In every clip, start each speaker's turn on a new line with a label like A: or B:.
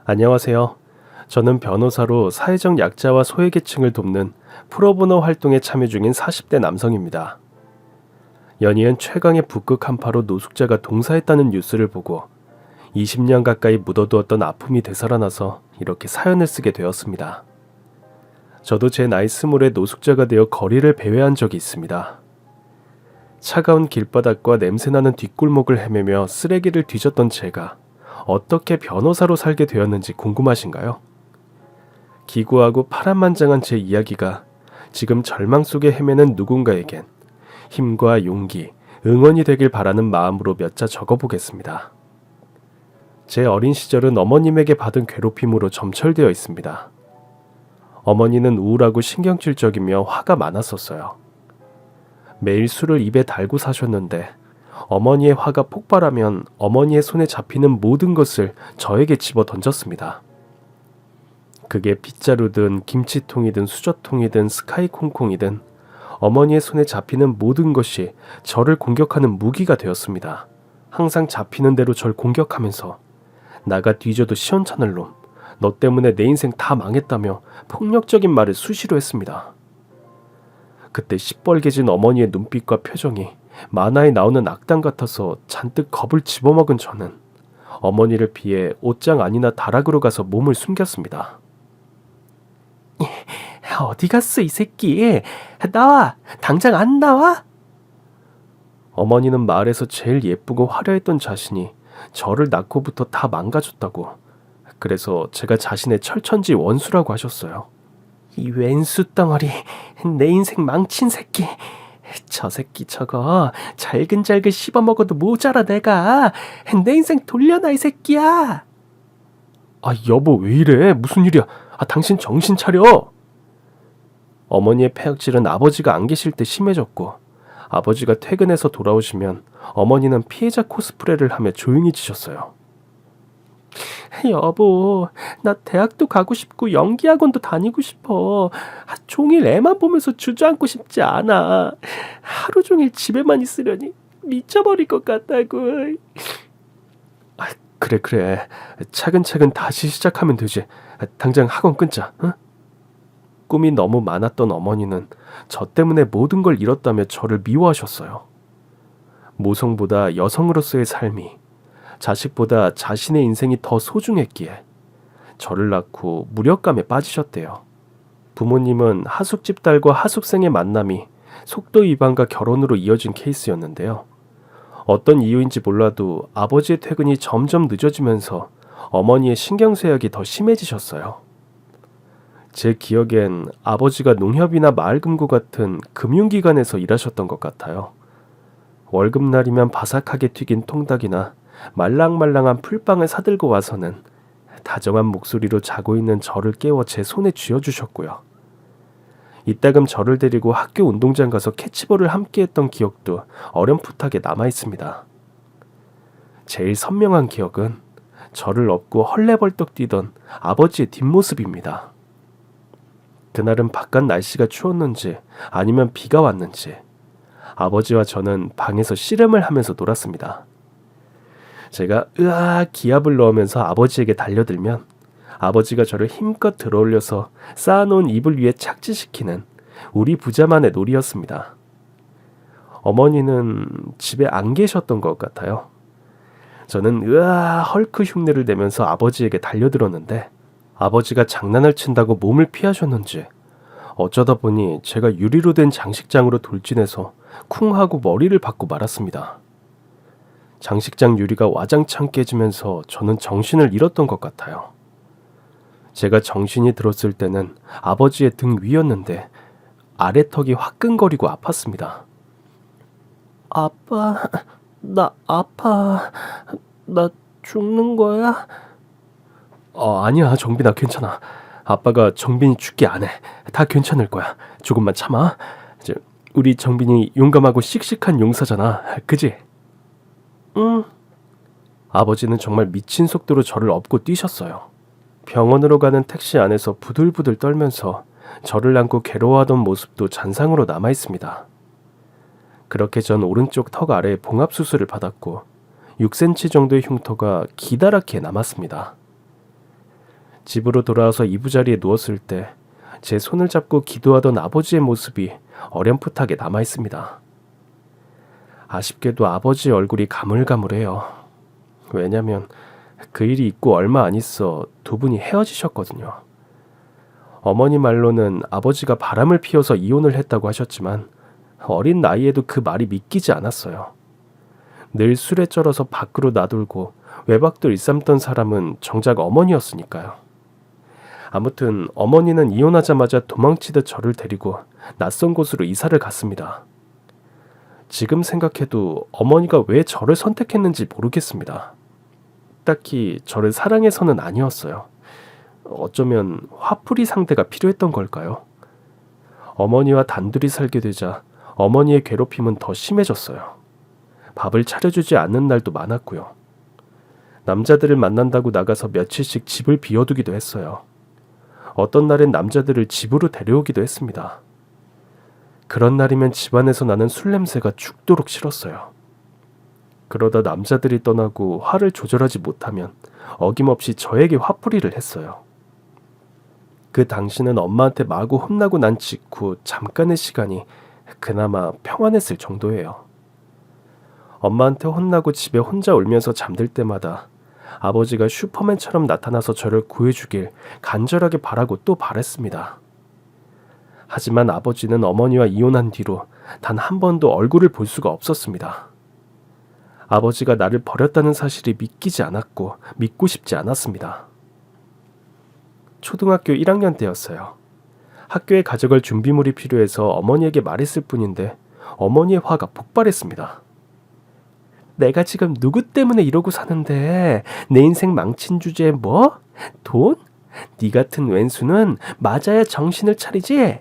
A: 안녕하세요. 저는 변호사로 사회적 약자와 소외계층을 돕는 프로보노 활동에 참여 중인 40대 남성입니다. 연이은 최강의 북극 한파로 노숙자가 동사했다는 뉴스를 보고 20년 가까이 묻어두었던 아픔이 되살아나서 이렇게 사연을 쓰게 되었습니다. 저도 제 나이 스물에 노숙자가 되어 거리를 배회한 적이 있습니다. 차가운 길바닥과 냄새나는 뒷골목을 헤매며 쓰레기를 뒤졌던 제가 어떻게 변호사로 살게 되었는지 궁금하신가요? 기구하고 파란만장한 제 이야기가 지금 절망 속에 헤매는 누군가에겐 힘과 용기, 응원이 되길 바라는 마음으로 몇 자 적어보겠습니다. 제 어린 시절은 어머님에게 받은 괴롭힘으로 점철되어 있습니다. 어머니는 우울하고 신경질적이며 화가 많았었어요. 매일 술을 입에 달고 사셨는데 어머니의 화가 폭발하면 어머니의 손에 잡히는 모든 것을 저에게 집어 던졌습니다. 그게 빗자루든 김치통이든 수저통이든 스카이콩콩이든 어머니의 손에 잡히는 모든 것이 저를 공격하는 무기가 되었습니다. 항상 잡히는 대로 절 공격하면서 나가 뒤져도 시원찮을 놈, 너 때문에 내 인생 다 망했다며 폭력적인 말을 수시로 했습니다. 그때 시뻘개진 어머니의 눈빛과 표정이 만화에 나오는 악당 같아서 잔뜩 겁을 집어먹은 저는 어머니를 피해 옷장 안이나 다락으로 가서 몸을 숨겼습니다. 어디 갔어 이 새끼? 나와! 당장 안 나와? 어머니는 마을에서 제일 예쁘고 화려했던 자신이 저를 낳고부터 다 망가졌다고, 그래서 제가 자신의 철천지 원수라고 하셨어요. 이 왼수 덩어리, 내 인생 망친 새끼. 저 새끼 저거 잘근잘근 씹어먹어도 모자라 내가. 내 인생 돌려놔 이 새끼야. 아 여보 왜 이래? 무슨 일이야? 당신 정신 차려. 어머니의 폐악질은 아버지가 안 계실 때 심해졌고, 아버지가 퇴근해서 돌아오시면 어머니는 피해자 코스프레를 하며 조용히 지셨어요. 여보, 나 대학도 가고 싶고 연기학원도 다니고 싶어. 종일 애만 보면서 주저앉고 싶지 않아. 하루 종일 집에만 있으려니 미쳐버릴 것 같다고. 그래. 차근차근 다시 시작하면 되지. 당장 학원 끊자. 응? 꿈이 너무 많았던 어머니는 저 때문에 모든 걸 잃었다며 저를 미워하셨어요. 모성보다 여성으로서의 삶이, 자식보다 자신의 인생이 더 소중했기에 저를 낳고 무력감에 빠지셨대요. 부모님은 하숙집 딸과 하숙생의 만남이 속도 위반과 결혼으로 이어진 케이스였는데요. 어떤 이유인지 몰라도 아버지의 퇴근이 점점 늦어지면서 어머니의 신경쇠약이 더 심해지셨어요. 제 기억엔 아버지가 농협이나 마을금고 같은 금융기관에서 일하셨던 것 같아요. 월급날이면 바삭하게 튀긴 통닭이나 말랑말랑한 풀빵을 사들고 와서는 다정한 목소리로 자고 있는 저를 깨워 제 손에 쥐어주셨고요. 이따금 저를 데리고 학교 운동장 가서 캐치볼을 함께했던 기억도 어렴풋하게 남아있습니다. 제일 선명한 기억은 저를 업고 헐레벌떡 뛰던 아버지의 뒷모습입니다. 그날은 바깥 날씨가 추웠는지 아니면 비가 왔는지 아버지와 저는 방에서 씨름을 하면서 놀았습니다. 제가 으아 기합을 넣으면서 아버지에게 달려들면 아버지가 저를 힘껏 들어올려서 쌓아놓은 이불 위에 착지시키는 우리 부자만의 놀이였습니다. 어머니는 집에 안 계셨던 것 같아요. 저는 으아 헐크 흉내를 내면서 아버지에게 달려들었는데 아버지가 장난을 친다고 몸을 피하셨는지 어쩌다 보니 제가 유리로 된 장식장으로 돌진해서 쿵 하고 머리를 박고 말았습니다. 장식장 유리가 와장창 깨지면서 저는 정신을 잃었던 것 같아요. 제가 정신이 들었을 때는 아버지의 등 위였는데 아래턱이 화끈거리고 아팠습니다. 아빠, 나 아파. 나 죽는 거야? 아니야 정빈아 괜찮아. 아빠가 정빈이 죽게 안 해. 다 괜찮을 거야. 조금만 참아. 우리 정빈이 용감하고 씩씩한 용사잖아. 그지? 응. 아버지는 정말 미친 속도로 저를 업고 뛰셨어요. 병원으로 가는 택시 안에서 부들부들 떨면서 저를 안고 괴로워하던 모습도 잔상으로 남아있습니다. 그렇게 전 오른쪽 턱 아래에 봉합수술을 받았고 6cm 정도의 흉터가 기다랗게 남았습니다. 집으로 돌아와서 이부자리에 누웠을 때 제 손을 잡고 기도하던 아버지의 모습이 어렴풋하게 남아 있습니다. 아쉽게도 아버지의 얼굴이 가물가물해요. 왜냐면 그 일이 있고 얼마 안 있어 두 분이 헤어지셨거든요. 어머니 말로는 아버지가 바람을 피워서 이혼을 했다고 하셨지만 어린 나이에도 그 말이 믿기지 않았어요. 늘 술에 쩔어서 밖으로 나돌고 외박도 일삼던 사람은 정작 어머니였으니까요. 아무튼 어머니는 이혼하자마자 도망치듯 저를 데리고 낯선 곳으로 이사를 갔습니다. 지금 생각해도 어머니가 왜 저를 선택했는지 모르겠습니다. 딱히 저를 사랑해서는 아니었어요. 어쩌면 화풀이 상대가 필요했던 걸까요? 어머니와 단둘이 살게 되자 어머니의 괴롭힘은 더 심해졌어요. 밥을 차려주지 않는 날도 많았고요. 남자들을 만난다고 나가서 며칠씩 집을 비워두기도 했어요. 어떤 날엔 남자들을 집으로 데려오기도 했습니다. 그런 날이면 집안에서 나는 술 냄새가 죽도록 싫었어요. 그러다 남자들이 떠나고 화를 조절하지 못하면 어김없이 저에게 화풀이를 했어요. 그 당시는 엄마한테 마구 혼나고 난 직후 잠깐의 시간이 그나마 평안했을 정도예요. 엄마한테 혼나고 집에 혼자 울면서 잠들 때마다 아버지가 슈퍼맨처럼 나타나서 저를 구해주길 간절하게 바라고 또 바랬습니다. 하지만 아버지는 어머니와 이혼한 뒤로 단 한 번도 얼굴을 볼 수가 없었습니다. 아버지가 나를 버렸다는 사실이 믿기지 않았고 믿고 싶지 않았습니다. 초등학교 1학년 때였어요. 학교에 가져갈 준비물이 필요해서 어머니에게 말했을 뿐인데 어머니의 화가 폭발했습니다. 내가 지금 누구 때문에 이러고 사는데 내 인생 망친 주제에 뭐? 돈? 네 같은 왼수는 맞아야 정신을 차리지?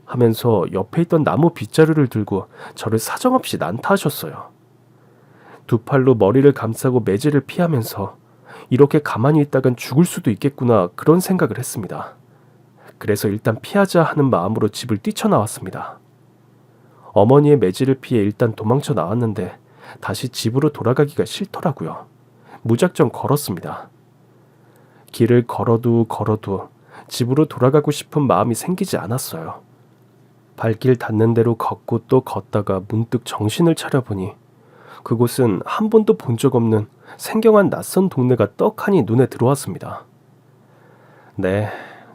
A: 하면서 옆에 있던 나무 빗자루를 들고 저를 사정없이 난타하셨어요. 두 팔로 머리를 감싸고 매질을 피하면서 이렇게 가만히 있다간 죽을 수도 있겠구나 그런 생각을 했습니다. 그래서 일단 피하자 하는 마음으로 집을 뛰쳐나왔습니다. 어머니의 매질을 피해 일단 도망쳐 나왔는데 다시 집으로 돌아가기가 싫더라고요. 무작정 걸었습니다. 길을 걸어도 집으로 돌아가고 싶은 마음이 생기지 않았어요. 발길 닿는 대로 걷고 또 걷다가 문득 정신을 차려보니 그곳은 한 번도 본 적 없는 생경한 낯선 동네가 떡하니 눈에 들어왔습니다. 네,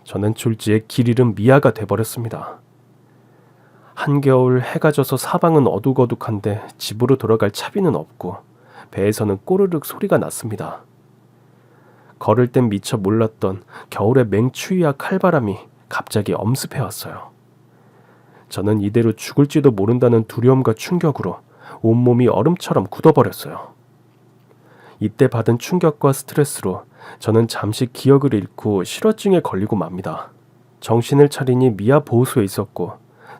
A: 저는 졸지에 길 잃은 미아가 돼버렸습니다. 한겨울 해가 져서 사방은 어둑어둑한데 집으로 돌아갈 차비는 없고 배에서는 꼬르륵 소리가 났습니다. 걸을 땐 미처 몰랐던 겨울의 맹추위와 칼바람이 갑자기 엄습해왔어요. 저는 이대로 죽을지도 모른다는 두려움과 충격으로 온몸이 얼음처럼 굳어버렸어요. 이때 받은 충격과 스트레스로 저는 잠시 기억을 잃고 실어증에 걸리고 맙니다. 정신을 차리니 미아 보호소에 있었고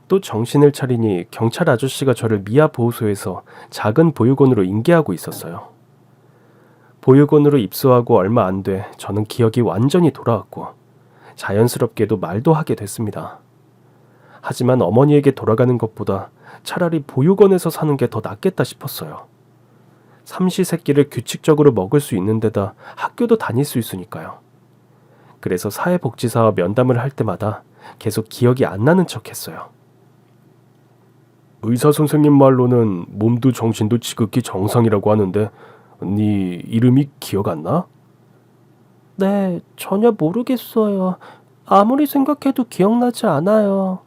A: 또 정신을 차리니 경찰 아저씨가 저를 미아 보호소에서 작은 보육원으로 인계하고 있었어요. 보육원으로 입소하고 얼마 안 돼 저는 기억이 완전히 돌아왔고 자연스럽게도 말도 하게 됐습니다. 하지만 어머니에게 돌아가는 것보다 차라리 보육원에서 사는 게 더 낫겠다 싶었어요. 삼시세끼를 규칙적으로 먹을 수 있는 데다 학교도 다닐 수 있으니까요. 그래서 사회복지사와 면담을 할 때마다 계속 기억이 안 나는 척 했어요. 의사 선생님 말로는 몸도 정신도 지극히 정상이라고 하는데 네 이름이 기억 안 나? 네, 전혀 모르겠어요. 아무리 생각해도 기억나지 않아요.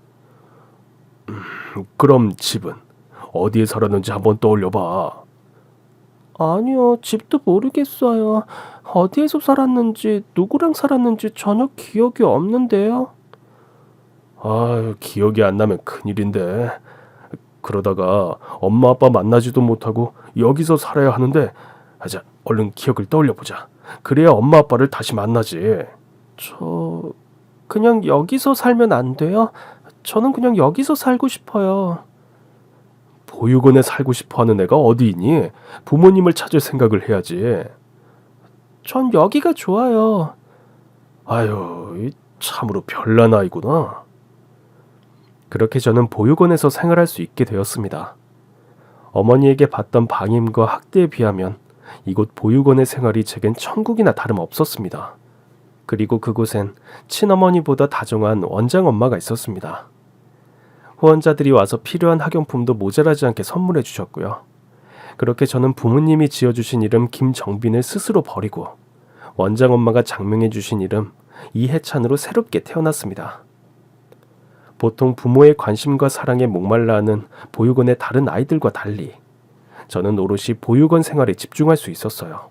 A: 그럼 집은 어디에 살았는지 한번 떠올려봐. 아니요, 집도 모르겠어요. 어디에서 살았는지 누구랑 살았는지 전혀 기억이 없는데요. 아유, 기억이 안 나면 큰일인데. 그러다가 엄마 아빠 만나지도 못하고 여기서 살아야 하는데 자, 얼른 기억을 떠올려보자. 그래야 엄마 아빠를 다시 만나지. 저 그냥 여기서 살면 안 돼요? 저는 그냥 여기서 살고 싶어요. 보육원에 살고 싶어하는 애가 어디 있니? 부모님을 찾을 생각을 해야지. 전 여기가 좋아요. 아유, 참으로 별난 아이구나. 그렇게 저는 보육원에서 생활할 수 있게 되었습니다. 어머니에게 받던 방임과 학대에 비하면 이곳 보육원의 생활이 제겐 천국이나 다름없었습니다. 그리고 그곳엔 친어머니보다 다정한 원장 엄마가 있었습니다. 후원자들이 와서 필요한 학용품도 모자라지 않게 선물해 주셨고요. 그렇게 저는 부모님이 지어주신 이름 김정빈을 스스로 버리고 원장 엄마가 장명해 주신 이름 이해찬으로 새롭게 태어났습니다. 보통 부모의 관심과 사랑에 목말라 하는 보육원의 다른 아이들과 달리 저는 오롯이 보육원 생활에 집중할 수 있었어요.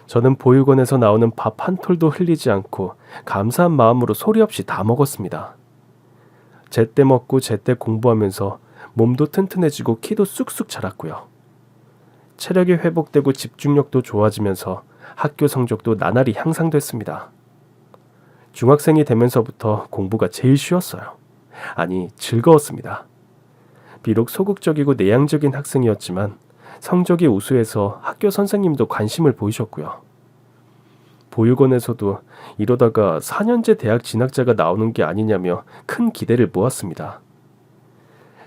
A: 저는 보육원에서 나오는 밥 한 톨도 흘리지 않고 감사한 마음으로 소리 없이 다 먹었습니다. 제때 먹고 제때 공부하면서 몸도 튼튼해지고 키도 쑥쑥 자랐고요. 체력이 회복되고 집중력도 좋아지면서 학교 성적도 나날이 향상됐습니다. 중학생이 되면서부터 공부가 제일 쉬웠어요. 아니, 즐거웠습니다. 비록 소극적이고 내향적인 학생이었지만 성적이 우수해서 학교 선생님도 관심을 보이셨고요. 보육원에서도 이러다가 4년제 대학 진학자가 나오는 게 아니냐며 큰 기대를 모았습니다.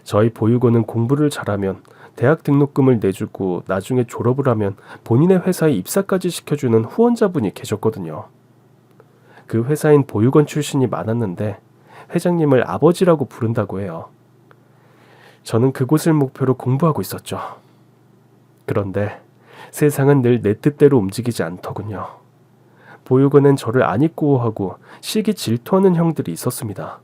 A: 저희 보육원은 공부를 잘하면 대학 등록금을 내주고 나중에 졸업을 하면 본인의 회사에 입사까지 시켜주는 후원자분이 계셨거든요. 그 회사인 보육원 출신이 많았는데 회장님을 아버지라고 부른다고 해요. 저는 그곳을 목표로 공부하고 있었죠. 그런데 세상은 늘 내 뜻대로 움직이지 않더군요. 보육원엔 저를 안 입고 하고 시기 질투하는 형들이 있었습니다.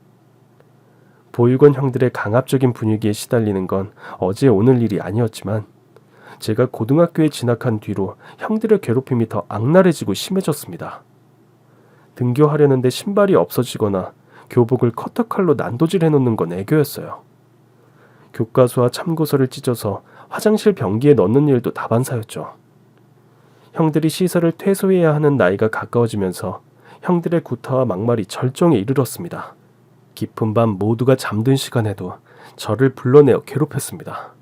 A: 보육원 형들의 강압적인 분위기에 시달리는 건 어제 오늘 일이 아니었지만 제가 고등학교에 진학한 뒤로 형들의 괴롭힘이 더 악랄해지고 심해졌습니다. 등교하려는데 신발이 없어지거나 교복을 커터칼로 난도질 해놓는 건 애교였어요. 교과서와 참고서를 찢어서 화장실 변기에 넣는 일도 다반사였죠. 형들이 시설을 퇴소해야 하는 나이가 가까워지면서 형들의 구타와 막말이 절정에 이르렀습니다. 깊은 밤 모두가 잠든 시간에도 저를 불러내어 괴롭혔습니다.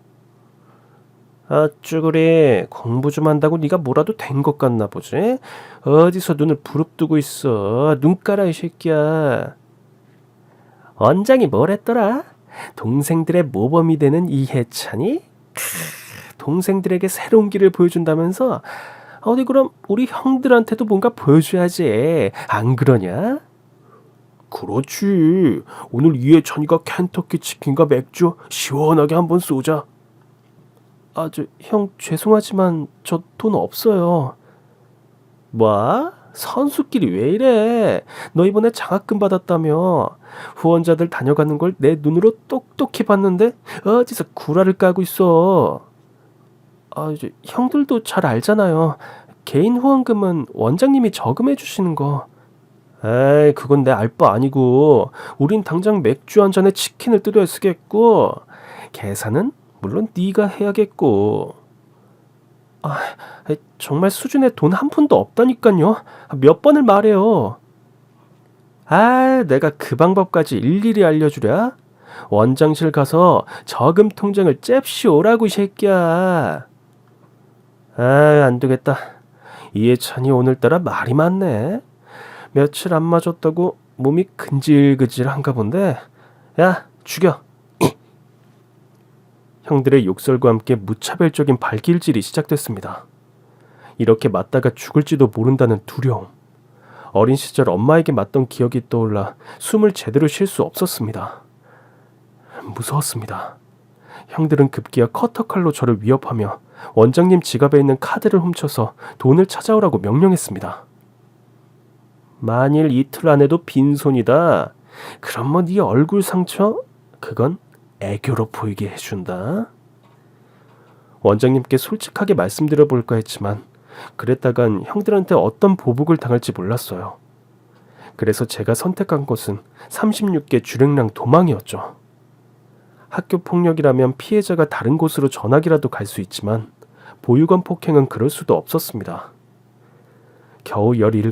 A: 아, 쭈그리 공부 좀 한다고 네가 뭐라도 된 것 같나 보지? 어디서 눈을 부릅뜨고 있어. 눈 깔아 이 새끼야. 원장이 뭐랬더라? 동생들의 모범이 되는 이해찬이? 동생들에게 새로운 길을 보여준다면서? 어디 그럼 우리 형들한테도 뭔가 보여줘야지. 안 그러냐? 그렇지. 오늘 이해찬이가 켄터키 치킨과 맥주 시원하게 한번 쏘자. 아, 형 죄송하지만 저 돈 없어요. 뭐? 선수끼리 왜 이래? 너 이번에 장학금 받았다며. 후원자들 다녀가는 걸 내 눈으로 똑똑히 봤는데 어디서 구라를 까고 있어. 아, 형들도 잘 알잖아요. 개인 후원금은 원장님이 저금해 주시는 거. 에이, 그건 내 알 바 아니고 우린 당장 맥주 한 잔에 치킨을 뜯어야 쓰겠고 계산은 물론 네가 해야겠고. 아, 정말 수준에 돈 한 푼도 없다니까요. 몇 번을 말해요. 아, 내가 그 방법까지 일일이 알려주랴? 원장실 가서 저금 통장을 잽시 오라고 이 새끼야. 아, 안 되겠다. 이해찬이 오늘따라 말이 많네. 며칠 안 맞았다고 몸이 근질근질한가 본데. 야, 죽여. 형들의 욕설과 함께 무차별적인 발길질이 시작됐습니다. 이렇게 맞다가 죽을지도 모른다는 두려움. 어린 시절 엄마에게 맞던 기억이 떠올라 숨을 제대로 쉴 수 없었습니다. 무서웠습니다. 형들은 급기야 커터칼로 저를 위협하며 원장님 지갑에 있는 카드를 훔쳐서 돈을 찾아오라고 명령했습니다. 만일 이틀 안에도 빈손이다. 그럼 뭐 네 얼굴 상처? 그건 애교로 보이게 해준다. 원장님께 솔직하게 말씀드려 볼까 했지만 그랬다간 형들한테 어떤 보복을 당할지 몰랐어요. 그래서 제가 선택한 것은 36개 주랭랑 도망이었죠. 학교 폭력이라면 피해자가 다른 곳으로 전학이라도 갈 수 있지만 보육원 폭행은 그럴 수도 없었습니다. 겨우 17,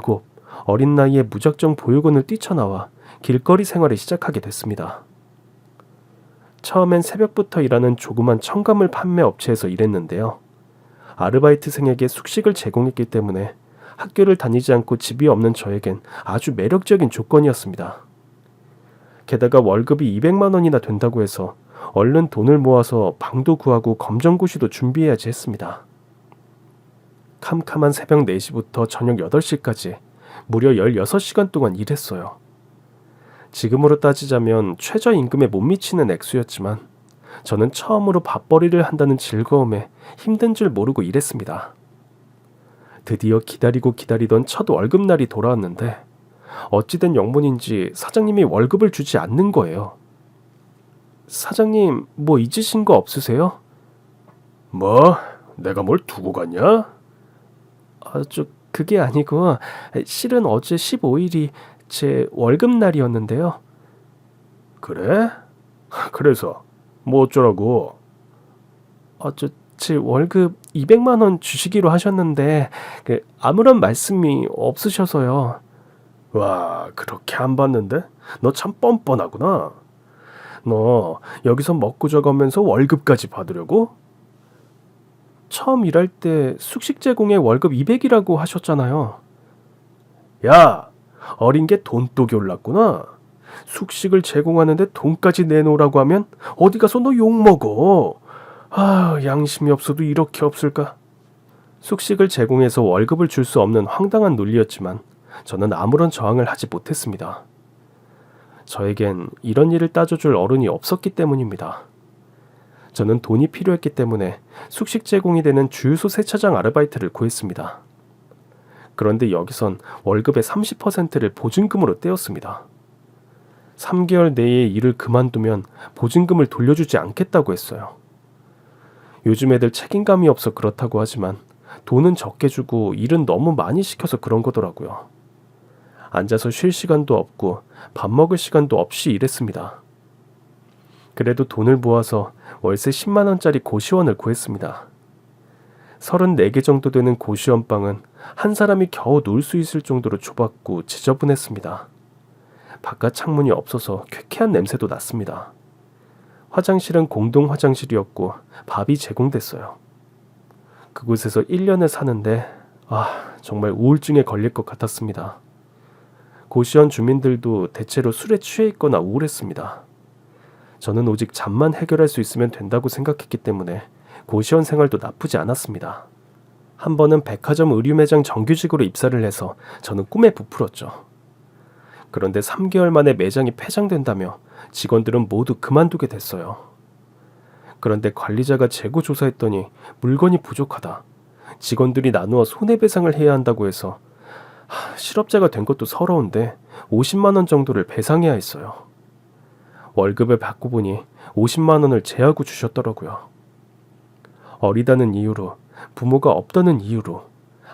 A: 어린 나이에 무작정 보육원을 뛰쳐나와 길거리 생활을 시작하게 됐습니다. 처음엔 새벽부터 일하는 조그만 첨가물 판매 업체에서 일했는데요. 아르바이트생에게 숙식을 제공했기 때문에 학교를 다니지 않고 집이 없는 저에겐 아주 매력적인 조건이었습니다. 게다가 월급이 200만 원이나 된다고 해서 얼른 돈을 모아서 방도 구하고 검정고시도 준비해야지 했습니다. 캄캄한 새벽 4시부터 저녁 8시까지 무려 16시간 동안 일했어요. 지금으로 따지자면 최저임금에 못 미치는 액수였지만 저는 처음으로 밥벌이를 한다는 즐거움에 힘든 줄 모르고 일했습니다. 드디어 기다리고 기다리던 첫 월급날이 돌아왔는데 어찌된 영문인지 사장님이 월급을 주지 않는 거예요. 사장님, 뭐 잊으신 거 없으세요?
B: 뭐? 내가 뭘 두고 갔냐?
A: 그게 아니고 실은 어제 15일이 제 월급날이었는데요.
B: 그래? 그래서 뭐 어쩌라고?
A: 제 월급 200만 원 주시기로 하셨는데 아무런 말씀이 없으셔서요.
B: 와, 그렇게 안 받는데? 너 참 뻔뻔하구나. 너 여기서 먹고 저가면서 월급까지 받으려고?
A: 처음 일할 때 숙식 제공에 월급 200이라고 하셨잖아요.
B: 야, 어린 게 돈독이 올랐구나. 숙식을 제공하는데 돈까지 내놓으라고 하면 어디 가서 너 욕먹어. 아, 양심이 없어도 이렇게 없을까?
A: 숙식을 제공해서 월급을 줄 수 없는 황당한 논리였지만 저는 아무런 저항을 하지 못했습니다. 저에겐 이런 일을 따져줄 어른이 없었기 때문입니다. 저는 돈이 필요했기 때문에 숙식 제공이 되는 주유소 세차장 아르바이트를 구했습니다. 그런데 여기선 월급의 30%를 보증금으로 떼었습니다. 3개월 내에 일을 그만두면 보증금을 돌려주지 않겠다고 했어요. 요즘 애들 책임감이 없어 그렇다고 하지만 돈은 적게 주고 일은 너무 많이 시켜서 그런 거더라고요. 앉아서 쉴 시간도 없고 밥 먹을 시간도 없이 일했습니다. 그래도 돈을 모아서 월세 10만 원짜리 고시원을 구했습니다. 34개 정도 되는 고시원 방은 한 사람이 겨우 누울 수 있을 정도로 좁았고 지저분했습니다. 바깥 창문이 없어서 쾌쾌한 냄새도 났습니다. 화장실은 공동 화장실이었고 밥이 제공됐어요. 그곳에서 1년을 사는데 정말 우울증에 걸릴 것 같았습니다. 고시원 주민들도 대체로 술에 취해 있거나 우울했습니다. 저는 오직 잠만 해결할 수 있으면 된다고 생각했기 때문에 고시원 생활도 나쁘지 않았습니다. 한 번은 백화점 의류 매장 정규직으로 입사를 해서 저는 꿈에 부풀었죠. 그런데 3개월 만에 매장이 폐장된다며 직원들은 모두 그만두게 됐어요. 그런데 관리자가 재고 조사했더니 물건이 부족하다. 직원들이 나누어 손해배상을 해야 한다고 해서 실업자가 된 것도 서러운데 50만 원 정도를 배상해야 했어요. 월급을 받고 보니 50만 원을 제하고 주셨더라고요. 어리다는 이유로, 부모가 없다는 이유로,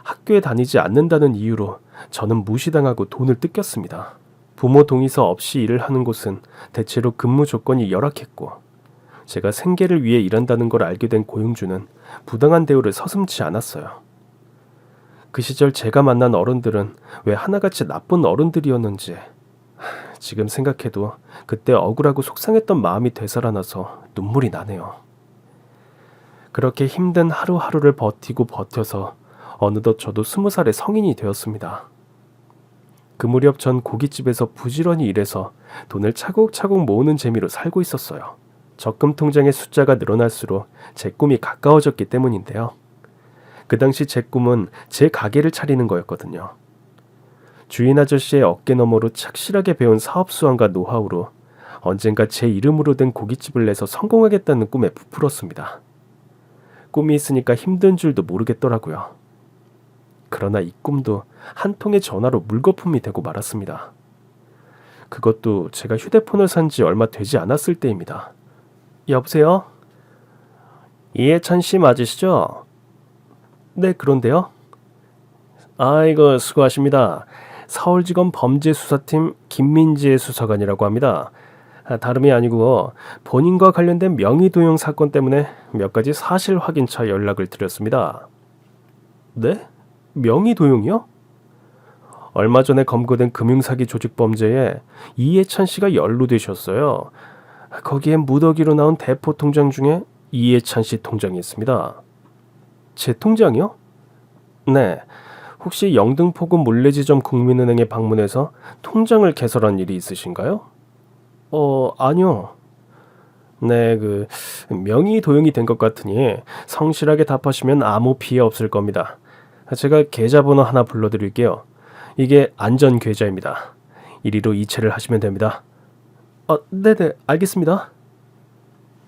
A: 학교에 다니지 않는다는 이유로 저는 무시당하고 돈을 뜯겼습니다. 부모 동의서 없이 일을 하는 곳은 대체로 근무 조건이 열악했고 제가 생계를 위해 일한다는 걸 알게 된 고용주는 부당한 대우를 서슴지 않았어요. 그 시절 제가 만난 어른들은 왜 하나같이 나쁜 어른들이었는지 지금 생각해도 그때 억울하고 속상했던 마음이 되살아나서 눈물이 나네요. 그렇게 힘든 하루하루를 버티고 버텨서 어느덧 저도 20살의 성인이 되었습니다. 그 무렵 전 고깃집에서 부지런히 일해서 돈을 차곡차곡 모으는 재미로 살고 있었어요. 적금 통장의 숫자가 늘어날수록 제 꿈이 가까워졌기 때문인데요. 그 당시 제 꿈은 제 가게를 차리는 거였거든요. 주인 아저씨의 어깨 너머로 착실하게 배운 사업 수완과 노하우로 언젠가 제 이름으로 된 고깃집을 내서 성공하겠다는 꿈에 부풀었습니다. 꿈이 있으니까 힘든 줄도 모르겠더라고요. 그러나 이 꿈도 한 통의 전화로 물거품이 되고 말았습니다. 그것도 제가 휴대폰을 산 지 얼마 되지 않았을 때입니다. 여보세요? 이해찬 씨 맞으시죠? 네, 그런데요. 아이고, 수고하십니다. 서울지검 범죄수사팀 김민재 수사관이라고 합니다. 다름이 아니고 본인과 관련된 명의도용 사건 때문에 몇 가지 사실 확인차 연락을 드렸습니다. 네? 명의도용이요? 얼마 전에 검거된 금융사기 조직 범죄에 이해찬 씨가 연루되셨어요. 거기에 무더기로 나온 대포 통장 중에 이해찬 씨 통장이 있습니다. 제 통장이요? 네. 혹시 영등포구 물레지점 국민은행에 방문해서 통장을 개설한 일이 있으신가요? 아니요. 네, 명의 도용이 된 것 같으니 성실하게 답하시면 아무 피해 없을 겁니다. 제가 계좌번호 하나 불러드릴게요.
B: 이게 안전계좌입니다. 이리로 이체를 하시면 됩니다. 네네, 알겠습니다.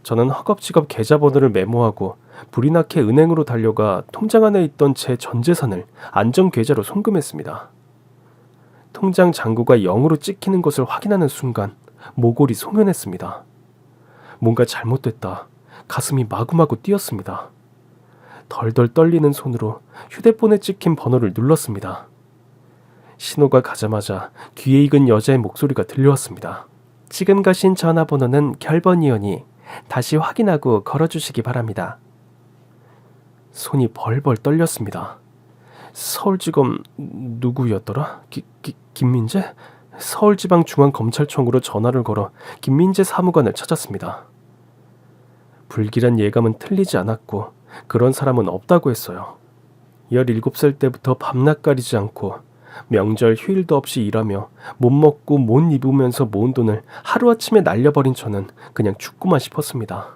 B: 저는 허겁지겁 계좌번호를 메모하고 불이 나게 은행으로 달려가 통장 안에 있던 제 전 재산을 안전계좌로 송금했습니다. 통장 잔고가 0으로 찍히는 것을 확인하는 순간 모골이 송연했습니다. 뭔가 잘못됐다. 가슴이 마구마구 뛰었습니다. 덜덜 떨리는 손으로 휴대폰에 찍힌 번호를 눌렀습니다. 신호가 가자마자 귀에 익은 여자의 목소리가 들려왔습니다. 지금 가신 전화번호는 결번이오니 다시 확인하고 걸어주시기 바랍니다. 손이 벌벌 떨렸습니다. 서울지검 누구였더라? 김민재? 서울지방중앙검찰청으로 전화를 걸어 김민재 사무관을 찾았습니다. 불길한 예감은 틀리지 않았고 그런 사람은 없다고 했어요. 17살 때부터 밤낮 가리지 않고 명절 휴일도 없이 일하며 못 먹고 못 입으면서 모은 돈을 하루아침에 날려버린 저는 그냥 죽구만 싶었습니다.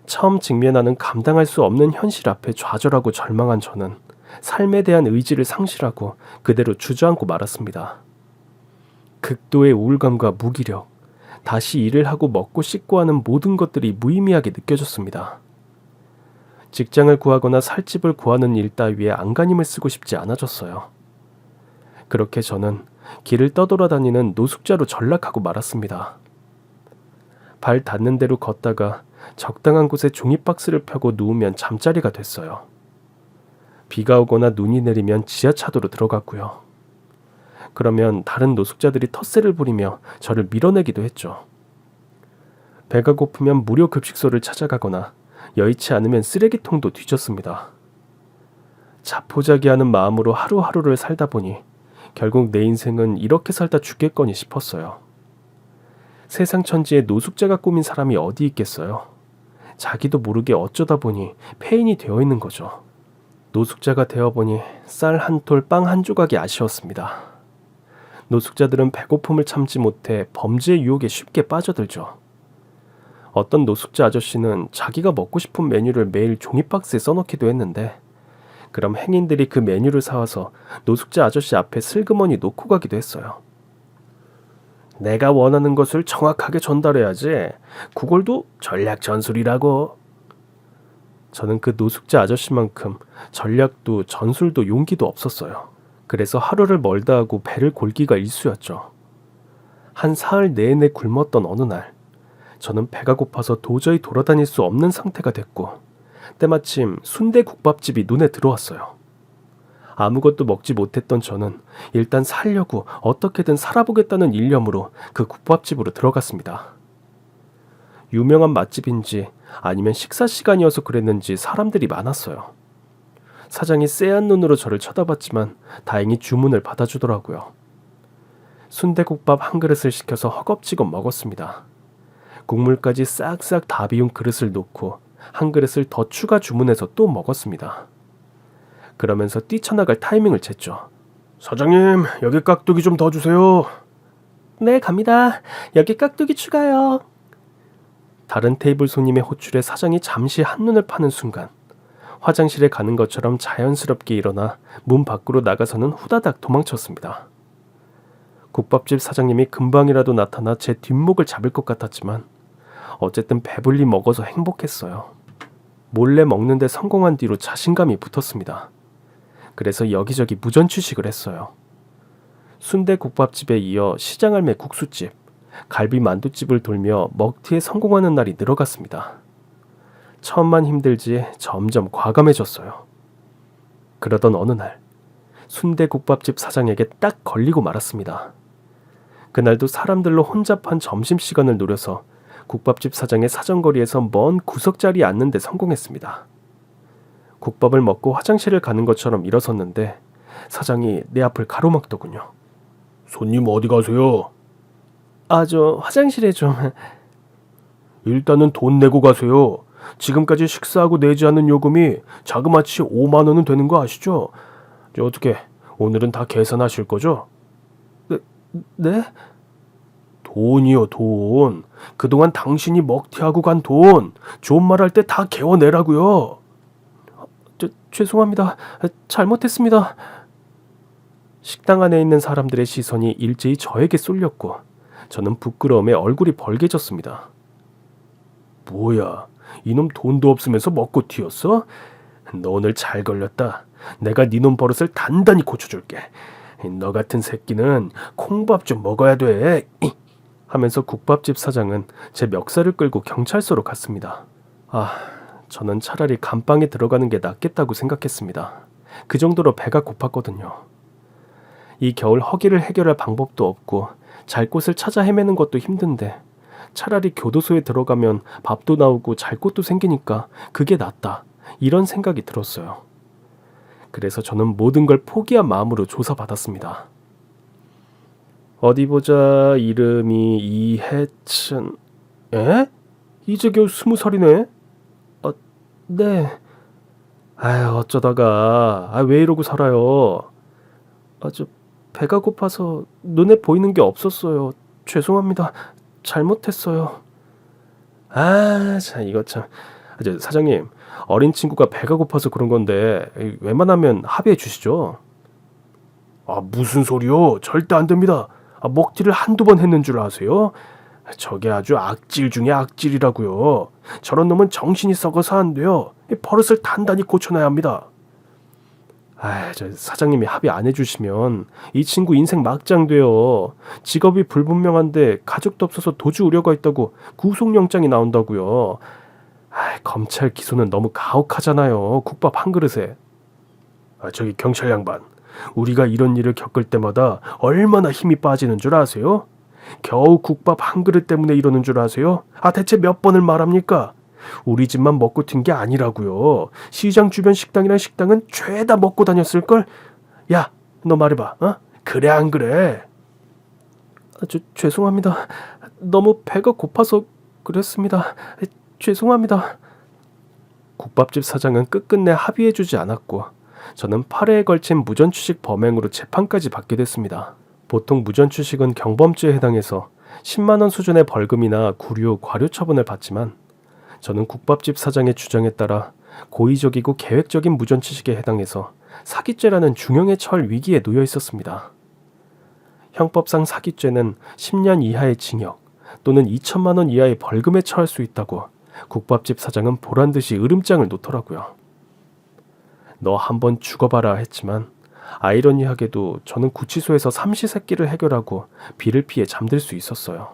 B: 처음 직면하는 감당할 수 없는 현실 앞에 좌절하고 절망한 저는 삶에 대한 의지를 상실하고 그대로 주저앉고 말았습니다. 극도의 우울감과 무기력, 다시 일을 하고 먹고 씻고 하는 모든 것들이 무의미하게 느껴졌습니다. 직장을 구하거나 살 집을 구하는 일 따위에 안간힘을 쓰고 싶지 않아졌어요. 그렇게 저는 길을 떠돌아다니는 노숙자로 전락하고 말았습니다. 발 닿는 대로 걷다가 적당한 곳에 종이박스를 펴고 누우면 잠자리가 됐어요. 비가 오거나 눈이 내리면 지하차도로 들어갔고요. 그러면 다른 노숙자들이 텃세를 부리며 저를 밀어내기도 했죠. 배가 고프면 무료 급식소를 찾아가거나 여의치 않으면 쓰레기통도 뒤졌습니다. 자포자기하는 마음으로 하루하루를 살다 보니 결국 내 인생은 이렇게 살다 죽겠거니 싶었어요. 세상 천지에 노숙자가 꾸민 사람이 어디 있겠어요. 자기도 모르게 어쩌다 보니 폐인이 되어 있는 거죠. 노숙자가 되어보니 쌀 한 톨 빵 한 조각이 아쉬웠습니다. 노숙자들은 배고픔을 참지 못해 범죄의 유혹에 쉽게 빠져들죠. 어떤 노숙자 아저씨는 자기가 먹고 싶은 메뉴를 매일 종이박스에 써놓기도 했는데 그럼 행인들이 그 메뉴를 사와서 노숙자 아저씨 앞에 슬그머니 놓고 가기도 했어요. 내가 원하는 것을 정확하게 전달해야지. 그걸도 전략 전술이라고. 저는 그 노숙자 아저씨만큼 전략도 전술도 용기도 없었어요. 그래서 하루를 멀다 하고 배를 골기가 일쑤였죠. 한 사흘 내내 굶었던 어느 날 저는 배가 고파서 도저히 돌아다닐 수 없는 상태가 됐고 때마침 순대국밥집이 눈에 들어왔어요. 아무것도 먹지 못했던 저는 일단 살려고 어떻게든 살아보겠다는 일념으로 그 국밥집으로 들어갔습니다. 유명한 맛집인지 아니면 식사 시간이어서 그랬는지 사람들이 많았어요. 사장이 쎄한 눈으로 저를 쳐다봤지만 다행히 주문을 받아주더라고요. 순대국밥 한 그릇을 시켜서 허겁지겁 먹었습니다. 국물까지 싹싹 다 비운 그릇을 놓고 한 그릇을 더 추가 주문해서 또 먹었습니다. 그러면서 뛰쳐나갈 타이밍을 쟀죠. 사장님, 여기 깍두기 좀 더 주세요. 네, 갑니다. 여기 깍두기 추가요. 다른 테이블 손님의 호출에 사장이 잠시 한눈을 파는 순간 화장실에 가는 것처럼 자연스럽게 일어나 문 밖으로 나가서는 후다닥 도망쳤습니다. 국밥집 사장님이 금방이라도 나타나 제 뒷목을 잡을 것 같았지만 어쨌든 배불리 먹어서 행복했어요. 몰래 먹는데 성공한 뒤로 자신감이 붙었습니다. 그래서 여기저기 무전취식을 했어요. 순대국밥집에 이어 시장할매 국수집, 갈비 만두집을 돌며 먹튀에 성공하는 날이 늘어갔습니다. 처음만 힘들지 점점 과감해졌어요. 그러던 어느 날 순대국밥집 사장에게 딱 걸리고 말았습니다. 그날도 사람들로 혼잡한 점심시간을 노려서 국밥집 사장의 사정거리에서 먼 구석자리에 앉는 데 성공했습니다. 국밥을 먹고 화장실을 가는 것처럼 일어섰는데 사장이 내 앞을 가로막더군요. 손님 어디 가세요? 저 화장실에 좀... 일단은 돈 내고 가세요. 지금까지 식사하고 내지 않은 요금이 자그마치 5만 원은 되는 거 아시죠? 어떻게 오늘은 다 계산하실 거죠? 네? 돈이요, 돈. 그동안 당신이 먹튀하고 간 돈 존말할 때 다 개워내라고요. 죄송합니다. 잘못했습니다.
A: 식당 안에 있는 사람들의 시선이 일제히 저에게 쏠렸고 저는 부끄러움에 얼굴이 벌개졌습니다.
B: 뭐야, 이놈 돈도 없으면서 먹고 튀었어? 너 오늘 잘 걸렸다. 내가 니놈 버릇을 단단히 고쳐줄게. 너 같은 새끼는 콩밥 좀 먹어야 돼.
A: 하면서 국밥집 사장은 제 멱살을 끌고 경찰서로 갔습니다. 저는 차라리 감방에 들어가는 게 낫겠다고 생각했습니다. 그 정도로 배가 고팠거든요. 이 겨울 허기를 해결할 방법도 없고 잘 곳을 찾아 헤매는 것도 힘든데 차라리 교도소에 들어가면 밥도 나오고 잘 곳도 생기니까 그게 낫다. 이런 생각이 들었어요. 그래서 저는 모든 걸 포기한 마음으로 조사받았습니다. 어디 보자. 이름이 이해춘.
B: 에? 이제 겨우 20살이네?
A: 네. 어쩌다가. 왜 이러고 살아요. 저 배가 고파서 눈에 보이는 게 없었어요. 죄송합니다. 잘못했어요. 이거 참. 사장님, 어린 친구가 배가 고파서 그런 건데 웬만하면 합의해 주시죠.
B: 무슨 소리요? 절대 안 됩니다. 먹튀를 한두 번 했는 줄 아세요? 저게 아주 악질 중에 악질이라고요. 저런 놈은 정신이 썩어서 안 돼요. 버릇을 단단히 고쳐놔야 합니다.
A: 사장님이 합의 안 해주시면 이 친구 인생 막장돼요. 직업이 불분명한데 가족도 없어서 도주 우려가 있다고 구속영장이 나온다고요. 검찰 기소는 너무 가혹하잖아요. 국밥 한 그릇에.
B: 저기 경찰 양반, 우리가 이런 일을 겪을 때마다 얼마나 힘이 빠지는 줄 아세요? 겨우 국밥 한 그릇 때문에 이러는 줄 아세요? 대체 몇 번을 말합니까? 우리 집만 먹고 튄 게 아니라고요. 시장 주변 식당이랑 식당은 죄다 먹고 다녔을걸? 야, 너 말해봐. 그래 안 그래?
A: 죄송합니다. 너무 배가 고파서 그랬습니다. 죄송합니다. 국밥집 사장은 끝끝내 합의해주지 않았고 저는 8회에 걸친 무전취식 범행으로 재판까지 받게 됐습니다. 보통 무전취식은 경범죄에 해당해서 10만 원 수준의 벌금이나 구류, 과료 처분을 받지만 저는 국밥집 사장의 주장에 따라 고의적이고 계획적인 무전취식에 해당해서 사기죄라는 중형의 처할 위기에 놓여 있었습니다. 형법상 사기죄는 10년 이하의 징역 또는 2천만 원 이하의 벌금에 처할 수 있다고 국밥집 사장은 보란듯이 으름장을 놓더라고요. 너 한번 죽어봐라 했지만 아이러니하게도 저는 구치소에서 삼시세끼를 해결하고 비를 피해 잠들 수 있었어요.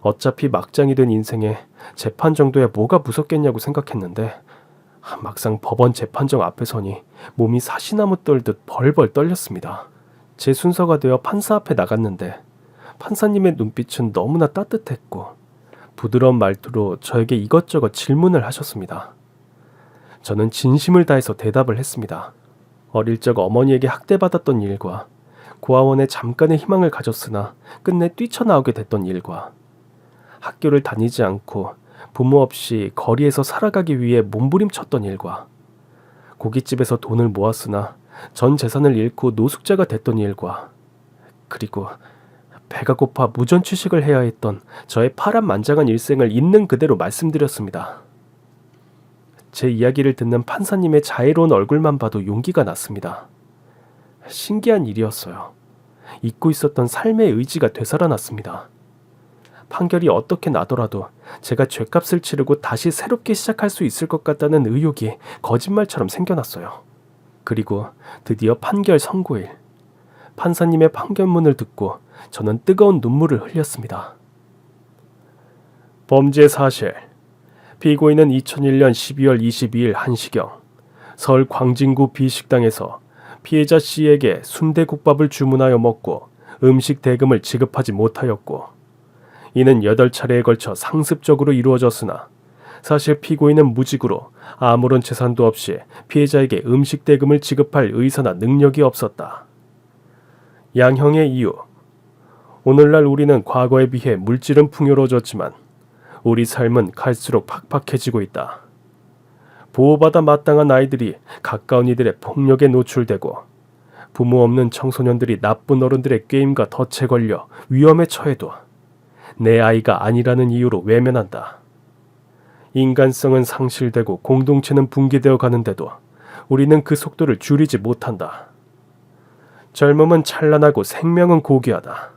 A: 어차피 막장이 된 인생에 재판 정도야 뭐가 무섭겠냐고 생각했는데 막상 법원 재판정 앞에 서니 몸이 사시나무 떨듯 벌벌 떨렸습니다. 제 순서가 되어 판사 앞에 나갔는데 판사님의 눈빛은 너무나 따뜻했고 부드러운 말투로 저에게 이것저것 질문을 하셨습니다. 저는 진심을 다해서 대답을 했습니다. 어릴 적 어머니에게 학대받았던 일과 고아원에 잠깐의 희망을 가졌으나 끝내 뛰쳐나오게 됐던 일과 학교를 다니지 않고 부모 없이 거리에서 살아가기 위해 몸부림쳤던 일과 고깃집에서 돈을 모았으나 전 재산을 잃고 노숙자가 됐던 일과 그리고 배가 고파 무전취식을 해야 했던 저의 파란만장한 일생을 있는 그대로 말씀드렸습니다. 제 이야기를 듣는 판사님의 자애로운 얼굴만 봐도 용기가 났습니다. 신기한 일이었어요. 잊고 있었던 삶의 의지가 되살아났습니다. 판결이 어떻게 나더라도 제가 죗값을 치르고 다시 새롭게 시작할 수 있을 것 같다는 의욕이 거짓말처럼 생겨났어요. 그리고 드디어 판결 선고일. 판사님의 판결문을 듣고 저는 뜨거운 눈물을 흘렸습니다. 범죄 사실. 피고인은 2001년 12월 22일 1시경 서울 광진구 B식당에서 피해자 C에게 순대국밥을 주문하여 먹고 음식 대금을 지급하지 못하였고 이는 8차례에 걸쳐 상습적으로 이루어졌으나 사실 피고인은 무직으로 아무런 재산도 없이 피해자에게 음식 대금을 지급할 의사나 능력이 없었다. 양형의 이유. 오늘날 우리는 과거에 비해 물질은 풍요로워졌지만 우리 삶은 갈수록 팍팍해지고 있다. 보호받아 마땅한 아이들이 가까운 이들의 폭력에 노출되고 부모 없는 청소년들이 나쁜 어른들의 게임과 덫에 걸려 위험에 처해도 내 아이가 아니라는 이유로 외면한다. 인간성은 상실되고 공동체는 붕괴되어 가는데도 우리는 그 속도를 줄이지 못한다.
B: 젊음은 찬란하고 생명은 고귀하다.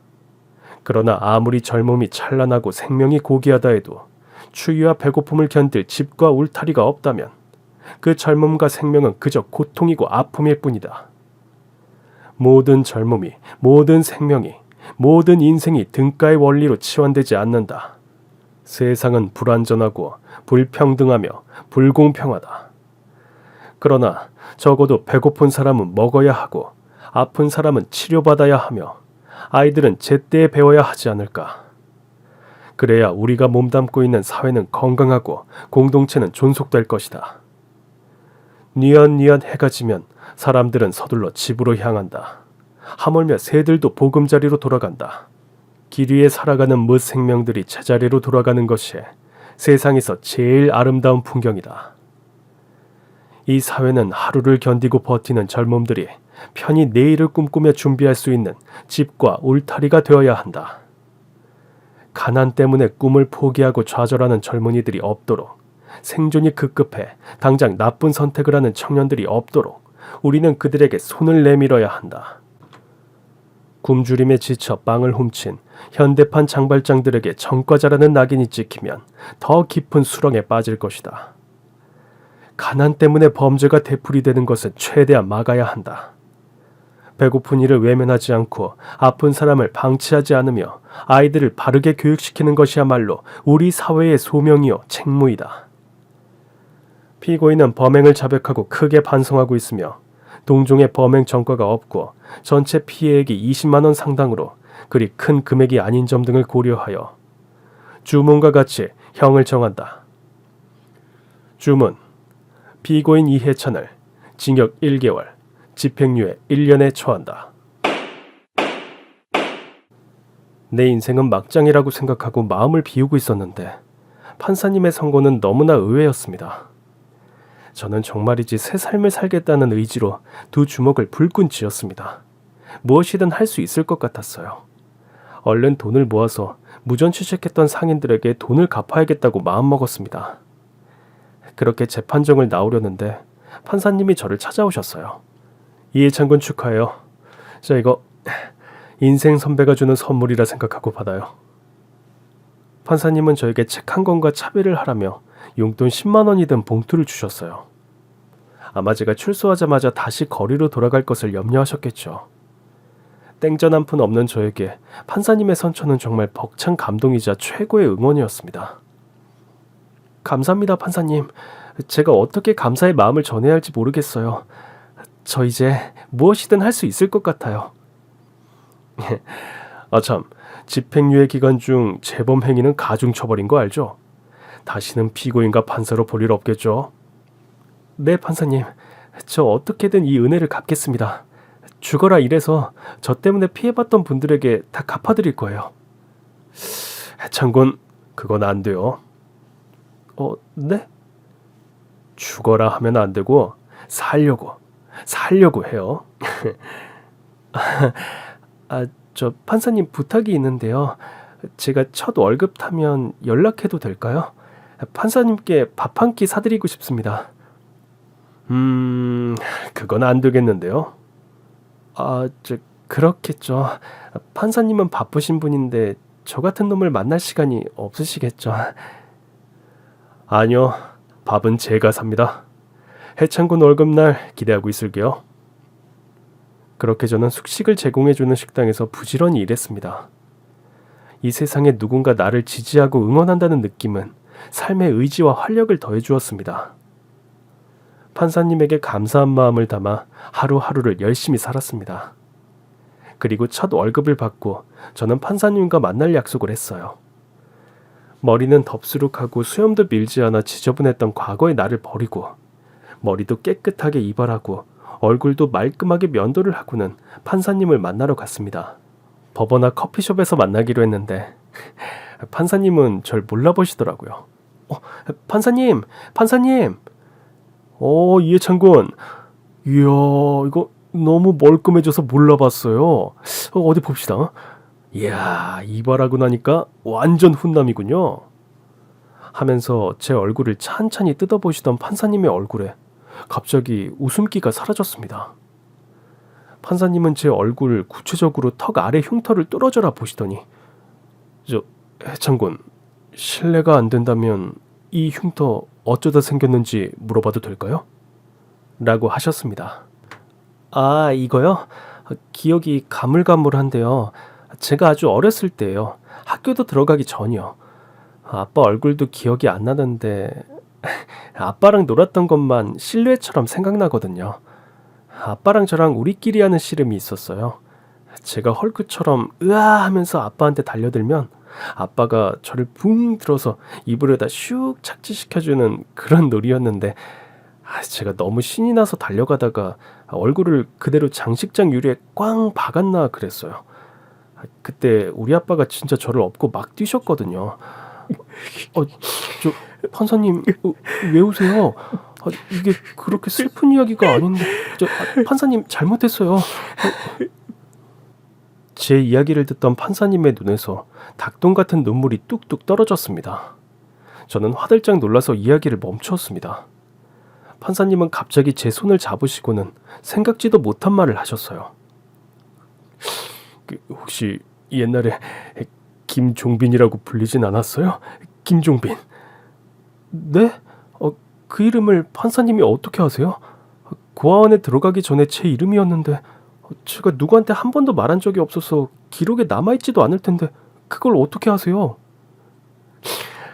B: 그러나 아무리 젊음이 찬란하고 생명이 고귀하다 해도 추위와 배고픔을 견딜 집과 울타리가 없다면 그 젊음과 생명은 그저 고통이고 아픔일 뿐이다. 모든 젊음이, 모든 생명이, 모든 인생이 등가의 원리로 치환되지 않는다. 세상은 불완전하고 불평등하며 불공평하다. 그러나 적어도 배고픈 사람은 먹어야 하고 아픈 사람은 치료받아야 하며 아이들은 제때에 배워야 하지 않을까. 그래야 우리가 몸담고 있는 사회는 건강하고 공동체는 존속될 것이다. 뉘엿뉘엿 해가 지면 사람들은 서둘러 집으로 향한다. 하물며 새들도 보금자리로 돌아간다. 길 위에 살아가는 뭇 생명들이 제자리로 돌아가는 것이 세상에서 제일 아름다운 풍경이다. 이 사회는 하루를 견디고 버티는 젊음들이 편히 내일을 꿈꾸며 준비할 수 있는 집과 울타리가 되어야 한다. 가난 때문에 꿈을 포기하고 좌절하는 젊은이들이 없도록, 생존이 급급해 당장 나쁜 선택을 하는 청년들이 없도록 우리는 그들에게 손을 내밀어야 한다. 굶주림에 지쳐 빵을 훔친 현대판 장발장들에게 전과자라는 낙인이 찍히면 더 깊은 수렁에 빠질 것이다. 가난 때문에 범죄가 되풀이되는 것은 최대한 막아야 한다. 배고픈 이를 외면하지 않고 아픈 사람을 방치하지 않으며 아이들을 바르게 교육시키는 것이야말로 우리 사회의 소명이요 책무이다. 피고인은 범행을 자백하고 크게 반성하고 있으며 동종의 범행 전과가 없고 전체 피해액이 20만 원 상당으로 그리 큰 금액이 아닌 점 등을 고려하여 주문과 같이 형을 정한다. 주문: 피고인 이해찬을 징역 1개월, 집행유예 1년에 처한다. 내 인생은 막장이라고 생각하고 마음을 비우고 있었는데 판사님의 선고는 너무나 의외였습니다. 저는 정말이지 새 삶을 살겠다는 의지로 두 주먹을 불끈 쥐었습니다. 무엇이든 할 수 있을 것 같았어요. 얼른 돈을 모아서 무전 취직했던 상인들에게 돈을 갚아야겠다고 마음먹었습니다. 그렇게 재판정을 나오려는데 판사님이 저를 찾아오셨어요. 이해찬 군 축하해요. 자, 이거 인생 선배가 주는 선물이라 생각하고 받아요. 판사님은 저에게 책 한 권과 차비를 하라며 용돈 10만 원이 든 봉투를 주셨어요. 아마 제가 출소하자마자 다시 거리로 돌아갈 것을 염려하셨겠죠. 땡전 한 푼 없는 저에게 판사님의 선처는 정말 벅찬 감동이자 최고의 응원이었습니다. 감사합니다, 판사님. 제가 어떻게 감사의 마음을 전해야 할지 모르겠어요. 저 이제 무엇이든 할 수 있을 것 같아요. 아참, 집행유예 기간 중 재범 행위는 가중처벌인 거 알죠? 다시는 피고인과 판사로 볼 일 없겠죠? 네, 판사님. 저 어떻게든 이 은혜를 갚겠습니다. 죽어라 이래서 저 때문에 피해봤던 분들에게 다 갚아드릴 거예요. 해창군, 그건 안 돼요. 네? 죽어라 하면 안 되고 살려고 해요. 저 판사님 부탁이 있는데요. 제가 첫 월급 타면 연락해도 될까요? 판사님께 밥 한 끼 사드리고 싶습니다. 그건 안 되겠는데요. 그렇겠죠. 판사님은 바쁘신 분인데 저 같은 놈을 만날 시간이 없으시겠죠. 아니요, 밥은 제가 삽니다. 해창군 월급날 기대하고 있을게요. 그렇게 저는 숙식을 제공해주는 식당에서 부지런히 일했습니다. 이 세상에 누군가 나를 지지하고 응원한다는 느낌은 삶의 의지와 활력을 더해주었습니다. 판사님에게 감사한 마음을 담아 하루하루를 열심히 살았습니다. 그리고 첫 월급을 받고 저는 판사님과 만날 약속을 했어요. 머리는 덥수룩하고 수염도 밀지 않아 지저분했던 과거의 나를 버리고 머리도 깨끗하게 이발하고 얼굴도 말끔하게 면도를 하고는 판사님을 만나러 갔습니다. 법원 앞 커피숍에서 만나기로 했는데 판사님은 절 몰라보시더라고요. 판사님! 이해찬 군. 이야, 이거 너무 멀끔해져서 몰라봤어요. 어디 봅시다. 이야, 이발하고 나니까 완전 훈남이군요. 하면서 제 얼굴을 찬찬히 뜯어보시던 판사님의 얼굴에 갑자기 웃음기가 사라졌습니다. 판사님은 제 얼굴, 구체적으로 턱 아래 흉터를 뚫어져라 보시더니 해창군, 실례가 안 된다면 이 흉터 어쩌다 생겼는지 물어봐도 될까요? 라고 하셨습니다. 아, 이거요? 기억이 가물가물한데요. 제가 아주 어렸을 때예요. 학교도 들어가기 전이요. 아빠 얼굴도 기억이 안 나는데 아빠랑 놀았던 것만 실루엣처럼 생각나거든요. 아빠랑 저랑 우리끼리 하는 씨름이 있었어요. 제가 헐크처럼 으아 하면서 아빠한테 달려들면 아빠가 저를 붕 들어서 이불에다 슉 착지시켜주는 그런 놀이였는데 제가 너무 신이 나서 달려가다가 얼굴을 그대로 장식장 유리에 꽝 박았나 그랬어요. 그때 우리 아빠가 진짜 저를 업고 막 뛰셨거든요. 판사님 왜 우세요? 이게 그렇게 슬픈 이야기가 아닌데 판사님 잘못했어요. 제 이야기를 듣던 판사님의 눈에서 닭똥 같은 눈물이 뚝뚝 떨어졌습니다. 저는 화들짝 놀라서 이야기를 멈추었습니다. 판사님은 갑자기 제 손을 잡으시고는 생각지도 못한 말을 하셨어요. 혹시 옛날에 김종빈이라고 불리진 않았어요? 김종빈. 네? 그 이름을 판사님이 어떻게 아세요? 고아원에 들어가기 전에 제 이름이었는데 제가 누구한테 한 번도 말한 적이 없어서 기록에 남아있지도 않을 텐데 그걸 어떻게 아세요?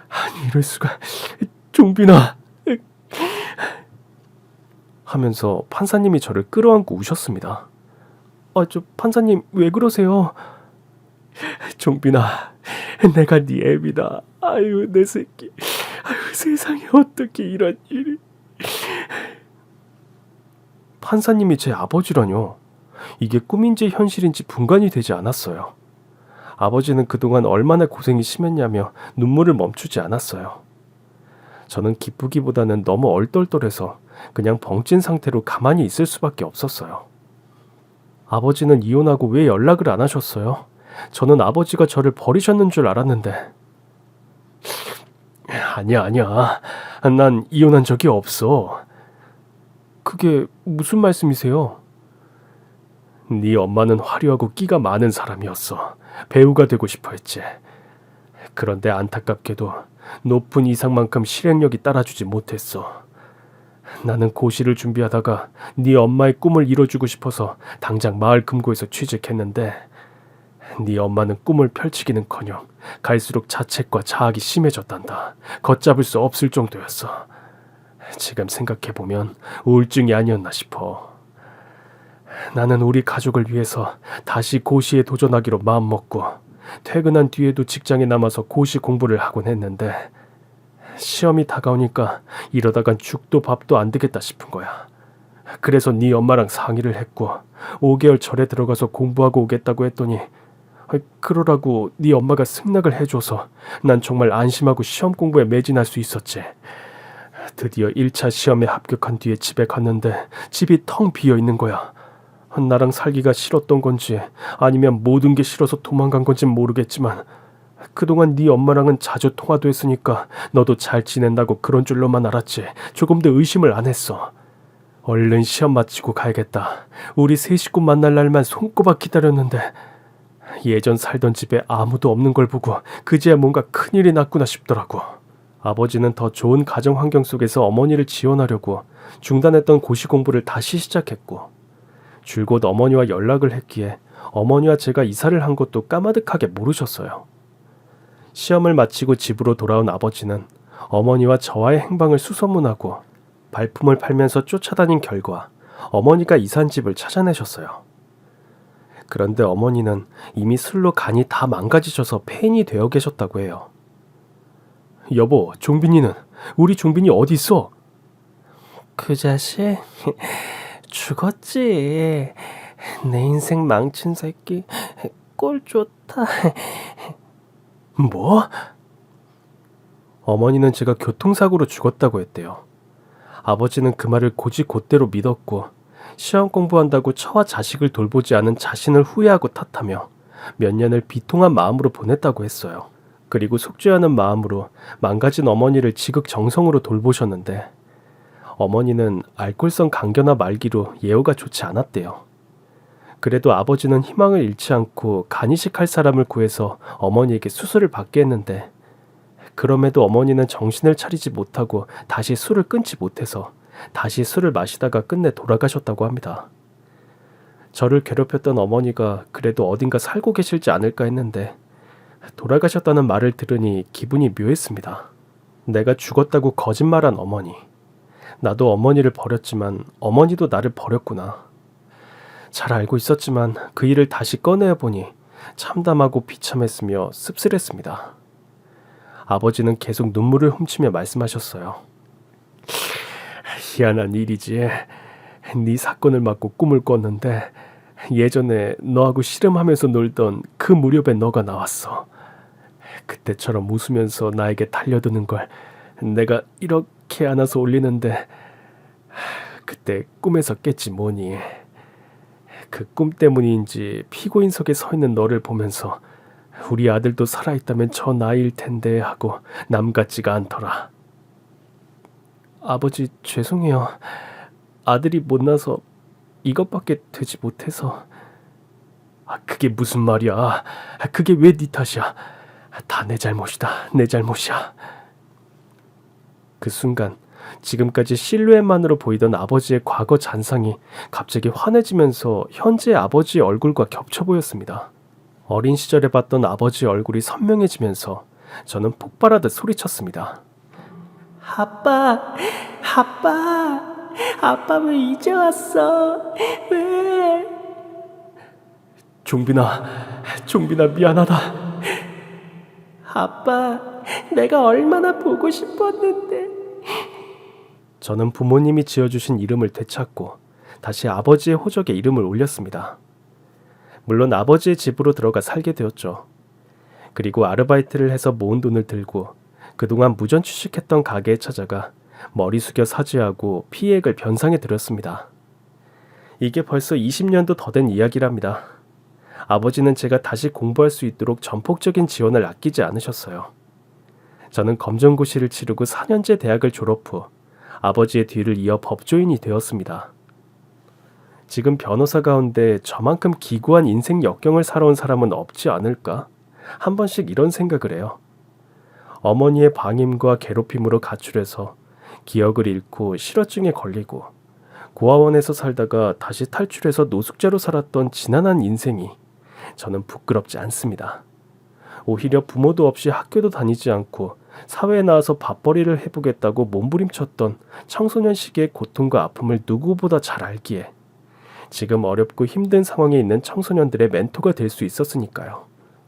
B: 아니 이럴 수가. 종빈아 하면서 판사님이 저를 끌어안고 우셨습니다. 판사님 왜 그러세요? 종빈아, 내가 네 애비다. 아유 내 새끼. 아유 세상에 어떻게 이런 일이. 판사님이 제 아버지라뇨. 이게 꿈인지 현실인지 분간이 되지 않았어요. 아버지는 그동안 얼마나 고생이 심했냐며 눈물을 멈추지 않았어요. 저는 기쁘기보다는 너무 얼떨떨해서 그냥 벙찐 상태로 가만히 있을 수밖에 없었어요. 아버지는 이혼하고 왜 연락을 안 하셨어요? 저는 아버지가 저를 버리셨는 줄 알았는데. 아니야. 난 이혼한 적이 없어. 그게 무슨 말씀이세요? 네 엄마는 화려하고 끼가 많은 사람이었어. 배우가 되고 싶어 했지. 그런데 안타깝게도 높은 이상만큼 실행력이 따라주지 못했어. 나는 고시를 준비하다가 네 엄마의 꿈을 이뤄주고 싶어서 당장 마을 금고에서 취직했는데 네 엄마는 꿈을 펼치기는커녕 갈수록 자책과 자학이 심해졌단다. 걷잡을 수 없을 정도였어. 지금 생각해보면 우울증이 아니었나 싶어. 나는 우리 가족을 위해서 다시 고시에 도전하기로 마음먹고 퇴근한 뒤에도 직장에 남아서 고시 공부를 하곤 했는데 시험이 다가오니까 이러다간 죽도 밥도 안 되겠다 싶은 거야. 그래서 네 엄마랑 상의를 했고 5개월 절에 들어가서 공부하고 오겠다고 했더니 그러라고 네 엄마가 승낙을 해줘서 난 정말 안심하고 시험 공부에 매진할 수 있었지. 드디어 1차 시험에 합격한 뒤에 집에 갔는데 집이 텅 비어 있는 거야. 나랑 살기가 싫었던 건지 아니면 모든 게 싫어서 도망간 건진 모르겠지만 그동안 네 엄마랑은 자주 통화도 했으니까 너도 잘 지낸다고 그런 줄로만 알았지 조금도 의심을 안 했어. 얼른 시험 마치고 가야겠다. 우리 세 식구 만날 날만 손꼽아 기다렸는데 예전 살던 집에 아무도 없는 걸 보고 그제야 뭔가 큰일이 났구나 싶더라고. 아버지는 더 좋은 가정 환경 속에서 어머니를 지원하려고 중단했던 고시 공부를 다시 시작했고 줄곧 어머니와 연락을 했기에 어머니와 제가 이사를 한 것도 까마득하게 모르셨어요. 시험을 마치고 집으로 돌아온 아버지는 어머니와 저와의 행방을 수소문하고 발품을 팔면서 쫓아다닌 결과 어머니가 이사한 집을 찾아내셨어요. 그런데 어머니는 이미 술로 간이 다 망가지셔서 폐인이 되어 계셨다고 해요. 여보, 종빈이는? 우리 종빈이 어디 있어? 그 자식 죽었지. 내 인생 망친 새끼. 꼴 좋다. 뭐? 어머니는 제가 교통사고로 죽었다고 했대요. 아버지는 그 말을 곧이곧대로 믿었고 시험 공부한다고 처와 자식을 돌보지 않은 자신을 후회하고 탓하며 몇 년을 비통한 마음으로 보냈다고 했어요. 그리고 속죄하는 마음으로 망가진 어머니를 지극정성으로
A: 그래도 아버지는 희망을 잃지 않고 간이식할 사람을 구해서 어머니에게 수술을 받게 했는데, 그럼에도 어머니는 정신을 차리지 못하고 다시 술을 끊지 못해서 다시 술을 마시다가 끝내 돌아가셨다고 합니다. 저를 괴롭혔던 어머니가 그래도 어딘가 살고 계실지 않을까 했는데, 돌아가셨다는 말을 들으니 기분이 묘했습니다. 내가 죽었다고 거짓말한 어머니. 나도 어머니를 버렸지만 어머니도 나를 버렸구나. 잘 알고 있었지만 그 일을 다시 꺼내어 보니 참담하고 비참했으며 씁쓸했습니다. 아버지는 계속 눈물을 훔치며 말씀하셨어요. 희한한 일이지. 네 사건을 맡고 꿈을 꿨는데 예전에 너하고 씨름하면서 놀던 그 무렵에 너가 나왔어. 그때처럼 웃으면서 나에게 달려드는 걸 내가 이렇게 안아서 올리는데 그때 꿈에서 깼지 뭐니. 그 꿈 때문인지 피고인석에 서 있는 너를 보면서 우리 아들도 살아있다면 저 나이일 텐데 하고 남 같지가 않더라. 아버지 죄송해요. 아들이 못나서 이것밖에 되지 못해서. 그게 무슨 말이야. 그게 왜 네 탓이야. 다 내 잘못이다. 내 잘못이야. 그 순간 지금까지 실루엣만으로 보이던 아버지의 과거 잔상이 갑자기 환해지면서 현재의 아버지의 얼굴과 겹쳐 보였습니다. 어린 시절에 봤던 아버지의 얼굴이 선명해지면서 저는 폭발하듯 소리쳤습니다. 아빠, 아빠 왜 이제 왔어? 왜? 종빈아 미안하다. 아빠, 내가 얼마나 보고 싶었는데. 저는 부모님이 지어주신 이름을 되찾고 다시 아버지의 호적에 이름을 올렸습니다. 물론 아버지의 집으로 들어가 살게 되었죠. 그리고 아르바이트를 해서 모은 돈을 들고 그동안 무전 취식했던 가게에 찾아가 머리 숙여 사죄하고 피해액을 변상해 드렸습니다. 이게 벌써 20년도 더 된 이야기랍니다. 아버지는 제가 다시 공부할 수 있도록 전폭적인 지원을 아끼지 않으셨어요. 저는 검정고시를 치르고 4년제 대학을 졸업 후 아버지의 뒤를 이어 법조인이 되었습니다. 지금 변호사 가운데 저만큼 기구한 인생 역경을 살아온 사람은 없지 않을까? 한 번씩 이런 생각을 해요. 어머니의 방임과 괴롭힘으로 가출해서 기억을 잃고 실어증에 걸리고 고아원에서 살다가 다시 탈출해서 노숙자로 살았던 지난한 인생이 저는 부끄럽지 않습니다. 오히려 부모도 없이 학교도 다니지 않고 사회에 나와서 밥벌이를 해보겠다고 몸부림쳤던 청소년 시기의 고통과 아픔을 누구보다 잘 알기에 지금 어렵고 힘든 상황에 있는 청소년들의 멘토가 될 수 있었으니까요.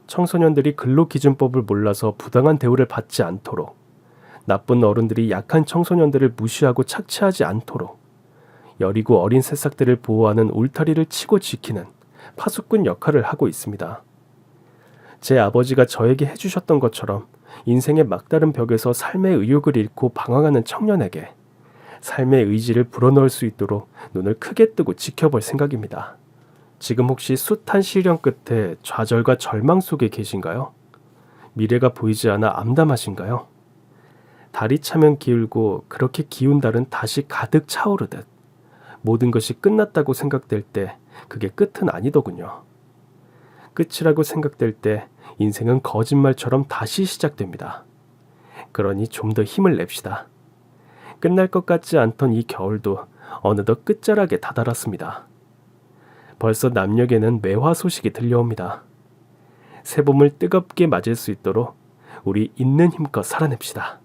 A: 청소년들이 근로기준법을 몰라서 부당한 대우를 받지 않도록, 나쁜 어른들이 약한 청소년들을 무시하고 착취하지 않도록, 여리고 어린 새싹들을 보호하는 울타리를 치고 지키는 파수꾼 역할을 하고 있습니다. 제 아버지가 저에게 해주셨던 것처럼 인생의 막다른 벽에서 삶의 의욕을 잃고 방황하는 청년에게 삶의 의지를 불어넣을 수 있도록 눈을 크게 뜨고 지켜볼 생각입니다. 지금 혹시 숱한 시련 끝에 좌절과 절망 속에 계신가요? 미래가 보이지 않아 암담하신가요? 달이 차면 기울고 그렇게 기운 달은 다시 가득 차오르듯 모든 것이 끝났다고 생각될 때 그게 끝은 아니더군요. 끝이라고 생각될 때 인생은 거짓말처럼 다시 시작됩니다. 그러니 좀 더 힘을 냅시다. 끝날 것 같지 않던 이 겨울도 어느덧 끝자락에 다다랐습니다. 벌써 남녘에는 매화 소식이 들려옵니다. 새봄을 뜨겁게 맞을 수 있도록 우리 있는 힘껏 살아냅시다.